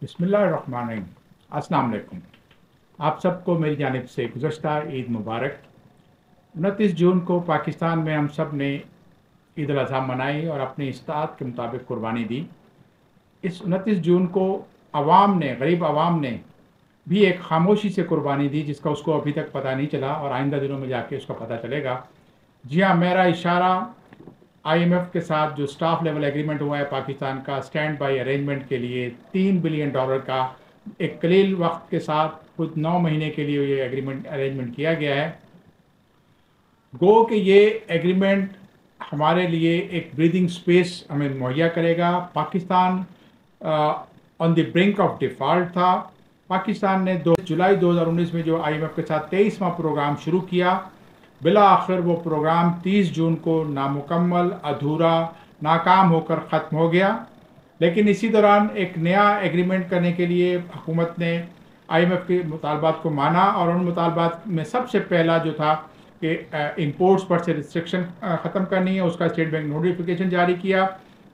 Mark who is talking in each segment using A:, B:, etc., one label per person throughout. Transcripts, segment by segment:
A: बिस्मिल्लाहिर्रहमानिर्रहीम। अस्सलाम वालेकुम। आप सबको मेरी जानिब से गुज़श्ता ईद मुबारक। 29 जून को पाकिस्तान में हम सब ने ईद उल अज़हा मनाई और अपनी इस्तात के मुताबिक कुर्बानी दी। इस 29 जून को अवाम ने, गरीब अवाम ने भी एक खामोशी से कुर्बानी दी, जिसका उसको अभी तक पता नहीं चला और आइंदा दिनों में जाके उसका पता चलेगा। जी हाँ, मेरा इशारा IMF के साथ जो स्टाफ लेवल एग्रीमेंट हुआ है पाकिस्तान का स्टैंड बाई अरेंजमेंट के लिए, $3 बिलियन का एक कलील वक्त के साथ कुछ 9 महीने के लिए ये अरेंजमेंट किया गया है। गो कि ये एग्रीमेंट हमारे लिए एक ब्रीदिंग स्पेस हमें मुहैया करेगा। Pakistan on the brink of default था। पाकिस्तान ने 2 जुलाई 2019 में जो IMF के साथ 23वां प्रोग्राम शुरू किया, बिला आखिर वो प्रोग्राम 30 जून को नामुकम्मल, अधूरा, नाकाम होकर ख़त्म हो गया। लेकिन इसी दौरान एक नया एग्रीमेंट करने के लिए हुकूमत ने IMF के मुतालबात को माना और उन मुतालबात में सबसे पहला जो था कि इंपोर्ट्स पर से रिस्ट्रिक्शन ख़त्म करनी है, उसका स्टेट बैंक नोटिफिकेशन जारी किया।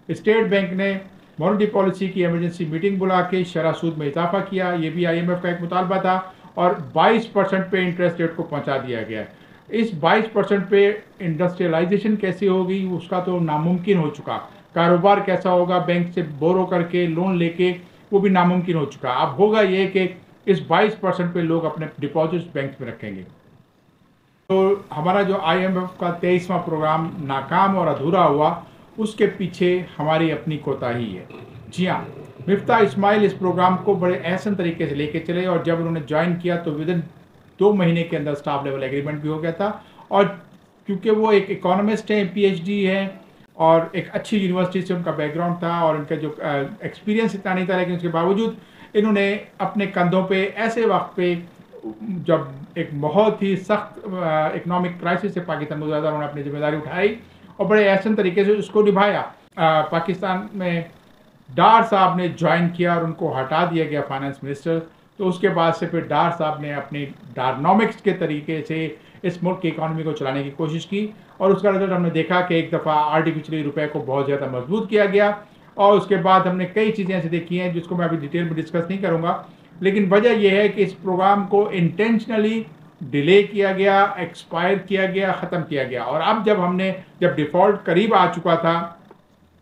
A: स्टेट बैंक ने मॉनेटरी पॉलिसी की इमरजेंसी मीटिंग बुला के शरह सूद में इजाफा किया। ये भी IMF का एक मुतालबा था और 22% पे इंटरेस्ट रेट को पहुंचा दिया गया। इस 22% पे इंडस्ट्रियलाइजेशन कैसे होगी उसका तो नामुमकिन हो चुका। कारोबार कैसा होगा बैंक से बोरो करके लोन लेके, वो भी नामुमकिन हो चुका। अब होगा ये कि इस 22% पे लोग अपने डिपॉजिट्स बैंक में रखेंगे। तो हमारा जो IMF का 23वां प्रोग्राम नाकाम और अधूरा हुआ, उसके पीछे हमारी अपनी कोताही है। जी हाँ, मिफ्ता इस्माइल इस प्रोग्राम को बड़े एहसन तरीके से लेके चले और जब उन्होंने ज्वाइन किया तो विदिन 2 महीने के अंदर स्टाफ लेवल एग्रीमेंट भी हो गया था। और क्योंकि वो एक इकोनॉमिस्ट हैं, PhD हैं और एक अच्छी यूनिवर्सिटी से उनका बैकग्राउंड था और उनका जो एक्सपीरियंस इतना नहीं था, लेकिन उसके बावजूद इन्होंने अपने कंधों पे ऐसे वक्त पे जब एक बहुत ही सख्त इकोनॉमिक क्राइसिस से पाकिस्तान में ज़्यादा उन्होंने अपनी जिम्मेदारी उठाई और बड़े एहसन तरीके से उसको निभाया। पाकिस्तान में डार साहब ने ज्वाइन किया और उनको हटा दिया गया फाइनेंस मिनिस्टर। तो उसके बाद से फिर डार साहब ने अपनी डारनॉमिक्स के तरीके से इस मुल्क की इकॉनमी को चलाने की कोशिश की और उसका रिजल्ट हमने देखा कि एक दफ़ा आर्टिफिशियली रुपए को बहुत ज़्यादा मजबूत किया गया और उसके बाद हमने कई चीज़ें ऐसी देखी हैं जिसको मैं अभी डिटेल में डिस्कस नहीं करूँगा। लेकिन वजह यह है कि इस प्रोग्राम को इंटेंशनली डिले किया गया, एक्सपायर किया गया, ख़त्म किया गया। और अब जब डिफ़ॉल्ट करीब आ चुका था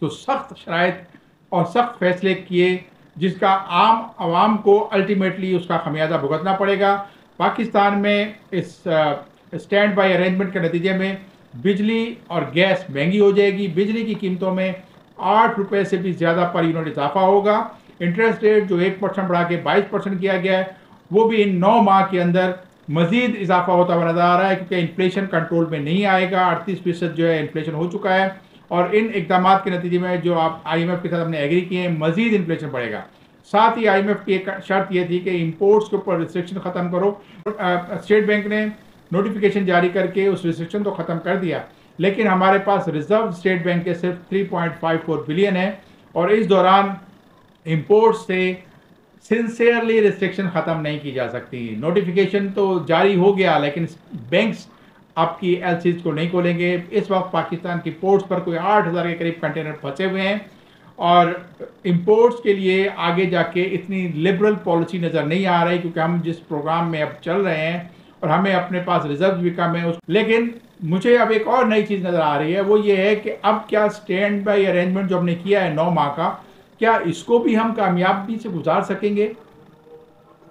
A: तो सख्त शराइत और सख्त फैसले किए जिसका आम आवाम को अल्टीमेटली उसका खमियाजा भुगतना पड़ेगा। पाकिस्तान में इस स्टैंड बाई अरेंजमेंट के नतीजे में बिजली और गैस महंगी हो जाएगी। बिजली की कीमतों में 8 रुपये से भी ज़्यादा पर यूनिट इजाफा होगा। इंटरेस्ट रेट जो 1% बढ़ा के 22% किया गया है, वो भी इन 9 माह के अंदर मजीद इजाफा होता हुआ नजर आ रहा है, क्योंकि इन्फ्लेशन कंट्रोल में नहीं आएगा। 38% जो है इन्फ्लेशन हो चुका है और इन इकदाम के नतीजे में जो आप IMF के साथ हमने एग्री किए हैं, मजीद इन्फ्लेशन बढ़ेगा। साथ ही IMF की एक शर्त यह थी कि इंपोर्ट्स के ऊपर रिस्ट्रिक्शन ख़त्म करो। स्टेट बैंक ने नोटिफिकेशन जारी करके उस रिस्ट्रिक्शन तो ख़त्म कर दिया, लेकिन हमारे पास रिजर्व स्टेट बैंक के सिर्फ 3.54 बिलियन है और इस दौरान इंपोर्ट से सिंसियरली रिस्ट्रिक्शन ख़त्म नहीं की जा सकती। नोटिफिकेशन तो जारी हो गया लेकिन बैंक्स आपकी LCs को नहीं खोलेंगे। इस वक्त पाकिस्तान की पोर्ट्स पर कोई 8,000 के करीब कंटेनर फंसे हुए हैं और इंपोर्ट्स के लिए आगे जाके इतनी लिबरल पॉलिसी नज़र नहीं आ रही, क्योंकि हम जिस प्रोग्राम में अब चल रहे हैं और हमें अपने पास रिजर्व भी कम है। लेकिन मुझे अब एक और नई चीज़ नज़र आ रही है, वो ये है कि अब क्या स्टैंड बाई अरेंजमेंट जो हमने किया है 9 माह का, क्या इसको भी हम कामयाबी से गुजार सकेंगे?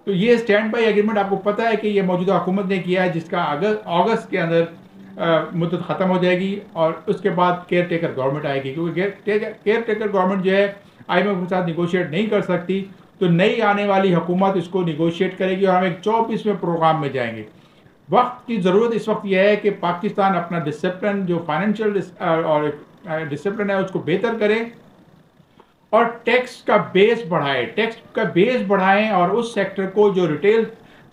A: तो ये स्टैंड बाई एग्रीमेंट आपको पता है कि ये मौजूदा हुकूमत ने किया है, जिसका अगस्त के अंदर मुद्दत ख़त्म हो जाएगी और उसके बाद केयर टेकर गवर्नमेंट आएगी। क्योंकि केयर टेकर गवर्नमेंट जो है IMF के साथ निगोशिएट नहीं कर सकती, तो नई आने वाली हुकूमत इसको निगोशिएट करेगी और हम एक 24वें प्रोग्राम में जाएंगे। वक्त की ज़रूरत इस वक्त यह है कि पाकिस्तान अपना डिसिप्लिन, जो फाइनेंशियल और डिसिप्लिन है, उसको बेहतर करे और टैक्स का बेस बढ़ाएं और उस सेक्टर को, जो रिटेल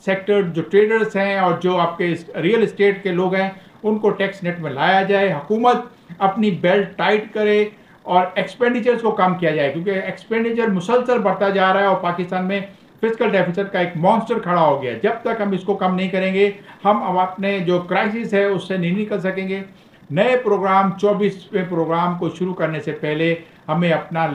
A: सेक्टर, जो ट्रेडर्स हैं और जो आपके रियल एस्टेट के लोग हैं, उनको टैक्स नेट में लाया जाए। हुकूमत अपनी बेल्ट टाइट करे और एक्सपेंडिचर्स को कम किया जाए, क्योंकि एक्सपेंडिचर मुसलसल बढ़ता जा रहा है और पाकिस्तान में फिजिकल डेफिसिट का एक मॉन्स्टर खड़ा हो गया। जब तक हम इसको कम नहीं करेंगे, हम अपने जो क्राइसिस है उससे नहीं निकल सकेंगे। नए प्रोग्राम 24वें प्रोग्राम को शुरू करने से पहले हमें अपना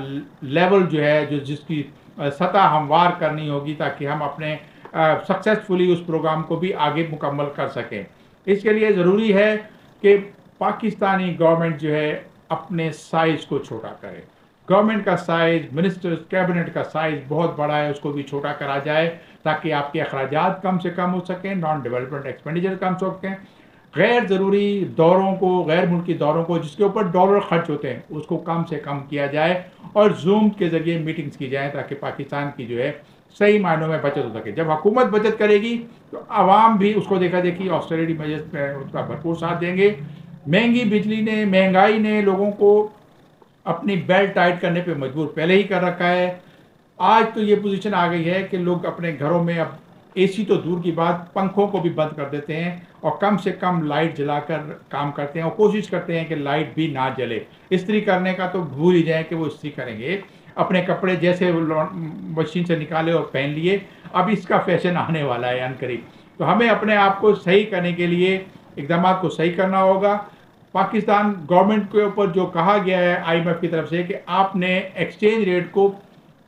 A: लेवल जो है, जो जिसकी सतह हमवार करनी होगी ताकि हम अपने सक्सेसफुली उस प्रोग्राम को भी आगे मुकम्मल कर सकें। इसके लिए ज़रूरी है कि पाकिस्तानी गवर्नमेंट जो है अपने साइज़ को छोटा करे। गवर्नमेंट का साइज़, मिनिस्टर्स, कैबिनेट का साइज़ बहुत बड़ा है, उसको भी छोटा करा जाए ताकि आपके अखराजात कम से कम हो सकें, नॉन डेवलपमेंट एक्सपेंडिचर कम हो सकें। गैर ज़रूरी दौरों को, गैर मुल्की दौरों को जिसके ऊपर डॉलर खर्च होते हैं उसको कम से कम किया जाए और जूम के ज़रिए मीटिंग्स की जाए ताकि पाकिस्तान की जो है सही मायनों में बचत हो सके। जब हुकूमत बचत करेगी तो आवाम भी उसको देखा देखी ऑस्टेरिटी मेजर्स में उसका भरपूर साथ देंगे। महंगी बिजली ने, महंगाई ने लोगों को अपनी बेल्ट टाइट करने पे मजबूर पहले ही कर रखा है। आज तो ये पोजीशन आ गई है कि लोग अपने घरों में अब एसी तो दूर की बात, पंखों को भी बंद कर देते हैं और कम से कम लाइट जलाकर काम करते हैं और कोशिश करते हैं कि लाइट भी ना जले। इस्त्री करने का तो भूल ही जाए कि वो इस्त्री करेंगे। अपने कपड़े जैसे मशीन से निकाले और पहन लिए, अब इसका फैशन आने वाला है अनकरीब। तो हमें अपने आप को सही करने के लिए इक़दामात को सही करना होगा। पाकिस्तान गवर्नमेंट के ऊपर जो कहा गया है IMF की तरफ से कि आपने एक्सचेंज रेट को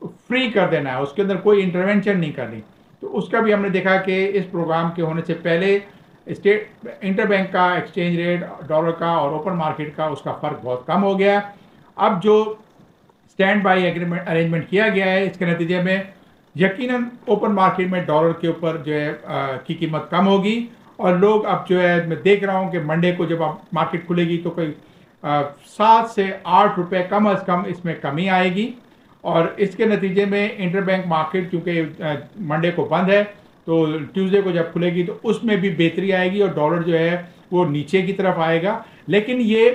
A: फ्री कर देना है, उसके अंदर कोई इंटरवेंशन नहीं करनी, तो उसका भी हमने देखा कि इस प्रोग्राम के होने से पहले स्टेट इंटरबैंक का एक्सचेंज रेट डॉलर का और ओपन मार्केट का उसका फ़र्क बहुत कम हो गया। अब जो स्टैंड बाई एग्रीमेंट अरेंजमेंट किया गया है इसके नतीजे में यकीनन ओपन मार्केट में डॉलर के ऊपर जो है की कीमत कम होगी और लोग अब जो है मैं देख रहा हूँ कि मंडे को जब आप मार्केट खुलेगी तो कोई 7 से 8 रुपए कम अज़ कम इसमें कमी आएगी और इसके नतीजे में इंटरबैंक मार्केट क्योंकि मंडे को बंद है तो ट्यूसडे को जब खुलेगी तो उसमें भी बेहतरी आएगी और डॉलर जो है वो नीचे की तरफ आएगा। लेकिन ये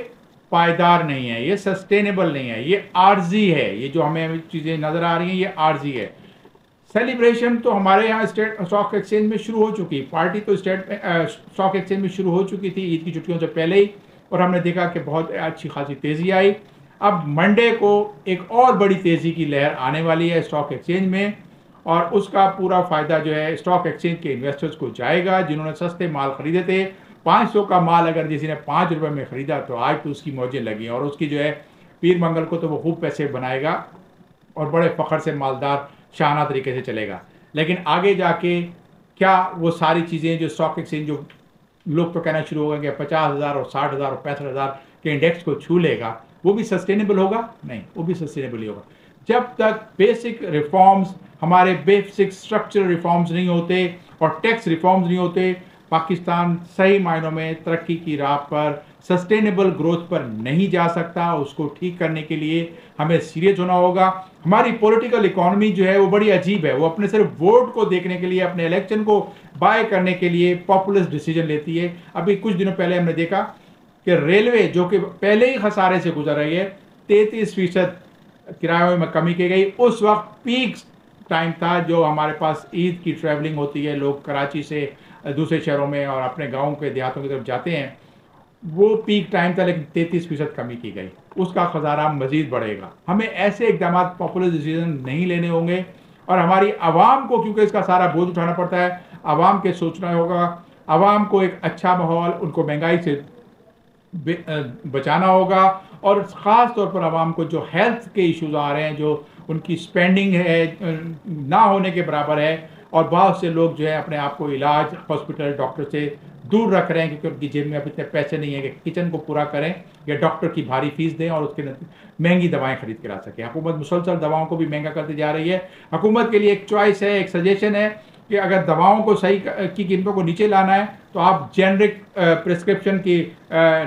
A: पायदार नहीं है, ये सस्टेनेबल नहीं है, ये आर्जी है। ये जो हमें चीज़ें नज़र आ रही हैं ये आर्जी है। सेलिब्रेशन तो हमारे यहाँ स्टेट स्टॉक एक्सचेंज में शुरू हो चुकी, पार्टी तो स्टेट स्टॉक एक्सचेंज में शुरू हो चुकी थी ईद की छुट्टियों से पहले ही और हमने देखा कि बहुत अच्छी खासी तेज़ी आई। अब मंडे को एक और बड़ी तेज़ी की लहर आने वाली है स्टॉक एक्सचेंज में और उसका पूरा फ़ायदा जो है स्टॉक एक्सचेंज के इन्वेस्टर्स को जाएगा जिन्होंने सस्ते माल ख़रीदे थे। 500 का माल अगर किसी ने 5 रुपये में ख़रीदा तो आज तो उसकी मौजें लगी और उसकी जो है पीर मंगल को तो वो खूब पैसे बनाएगा और बड़े फ़ख्र से मालदार शाहाना तरीके से चलेगा। लेकिन आगे जाके क्या वो सारी चीज़ें जो स्टॉक एक्सचेंज जो लोग तो कहना शुरू हो गए कि 50,000 और 60,000 और 65,000 के इंडेक्स को छू लेगा, वो भी सस्टेनेबल होगा? नहीं, वो भी सस्टेनेबल ही होगा जब तक बेसिक रिफॉर्म्स, हमारे बेसिक स्ट्रक्चरल रिफॉर्म्स नहीं होते और टैक्स रिफॉर्म्स नहीं होते। पाकिस्तान सही मायनों में तरक्की की राह पर, सस्टेनेबल ग्रोथ पर नहीं जा सकता। उसको ठीक करने के लिए हमें सीरियस होना होगा। हमारी पॉलिटिकल इकोनॉमी जो है वो बड़ी अजीब है, वो अपने सिर्फ वोट को देखने के लिए, अपने इलेक्शन को बाय करने के लिए पॉपुलिस्ट डिसीजन लेती है। अभी कुछ दिनों पहले हमने देखा कि रेलवे जो कि पहले ही खसारे से गुजर रही है, 33% किरायों में कमी की गई। उस वक्त पीक टाइम था जो हमारे पास ईद की ट्रैवलिंग होती है, लोग कराची से दूसरे शहरों में और अपने गाँव के देहातों की तरफ जाते हैं, वो पीक टाइम था लेकिन 33% कमी की गई। उसका खजाना मजीद बढ़ेगा। हमें ऐसे इकदाम पॉपुलर डिसीजन नहीं लेने होंगे और हमारी आवाम को क्योंकि इसका सारा बोझ उठाना पड़ता है, आवाम के सोचना होगा। आवाम को एक अच्छा माहौल, उनको महंगाई से बचाना होगा और ख़ास तौर पर आवाम को जो हेल्थ के इश्यूज आ रहे हैं, जो उनकी स्पेंडिंग है ना होने के बराबर है और बहुत से लोग जो है अपने आप को इलाज, हॉस्पिटल, डॉक्टर से दूर रख रहे हैं क्योंकि उनकी जेब में अब इतने पैसे नहीं है कि किचन को पूरा करें या डॉक्टर की भारी फीस दें और उसके महंगी दवाएं खरीद के ला सकें। हुकूमत मुसलसल दवाओं को भी महंगा करती जा रही है। हुकूमत के लिए एक चॉइस है, एक सजेशन है कि अगर दवाओं को सही की कीमतों को नीचे लाना है तो आप जेनरिक प्रिस्क्रिप्शन की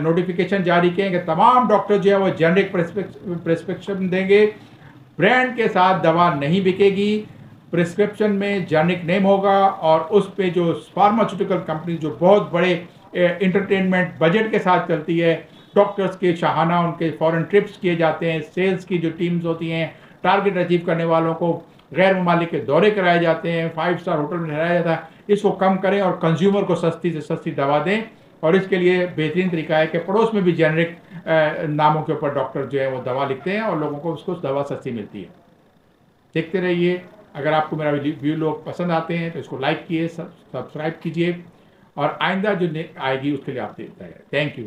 A: नोटिफिकेशन जारी करें कि तमाम डॉक्टर जो है वो जेनरिक प्रिस्क्रिप्शन देंगे। ब्रांड के साथ दवा नहीं बिकेगी, प्रिस्क्रिप्शन में जेनरिक नेम होगा और उस पे जो फार्मास्यूटिकल कंपनी जो बहुत बड़े इंटरटेनमेंट बजट के साथ चलती है, डॉक्टर्स के शाहाना उनके फॉरेन ट्रिप्स किए जाते हैं, सेल्स की जो टीम्स होती हैं, टारगेट अचीव करने वालों को गैर ममालिक के दौरे कराए जाते हैं, 5 स्टार होटल में ठहराया जाता है, इसको कम करें और कंज्यूमर को सस्ती से सस्ती दवा दें। और इसके लिए बेहतरीन तरीका है कि पड़ोस में भी जेनरिक नामों के ऊपर डॉक्टर जो है वो दवा लिखते हैं और लोगों को उसको दवा सस्ती मिलती है। देखते रहिए। अगर आपको मेरा वीडियो लोग पसंद आते हैं तो इसको लाइक कीजिए, सब्सक्राइब कीजिए और आइंदा जो आएगी उसके लिए आप देखते हैं। Thank you.